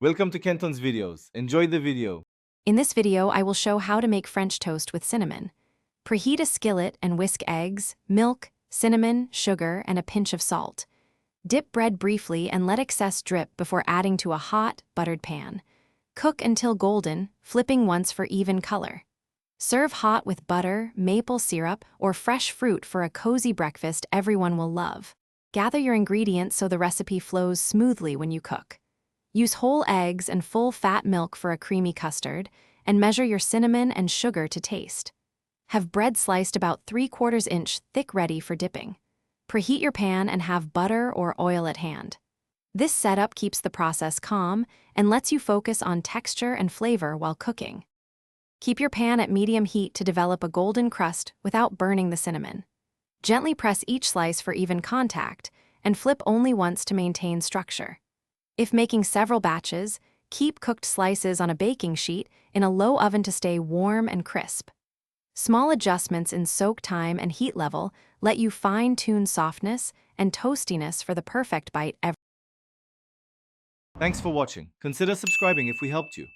Welcome to Kenton's videos. Enjoy the video. In this video, I will show how to make French toast with cinnamon. Preheat a skillet and whisk eggs, milk, cinnamon, sugar, and a pinch of salt. Dip bread briefly and let excess drip before adding to a hot, buttered pan. Cook until golden, flipping once for even color. Serve hot with butter, maple syrup, or fresh fruit for a cozy breakfast everyone will love. Gather your ingredients so the recipe flows smoothly when you cook. Use whole eggs and full-fat milk for a creamy custard, and measure your cinnamon and sugar to taste. Have bread sliced about 3/4 inch thick ready for dipping. Preheat your pan and have butter or oil at hand. This setup keeps the process calm and lets you focus on texture and flavor while cooking. Keep your pan at medium heat to develop a golden crust without burning the cinnamon. Gently press each slice for even contact, and flip only once to maintain structure. If making several batches, keep cooked slices on a baking sheet in a low oven to stay warm and crisp. Small adjustments in soak time and heat level let you fine-tune softness and toastiness for the perfect bite every. Thanks for watching. Consider subscribing if we helped you.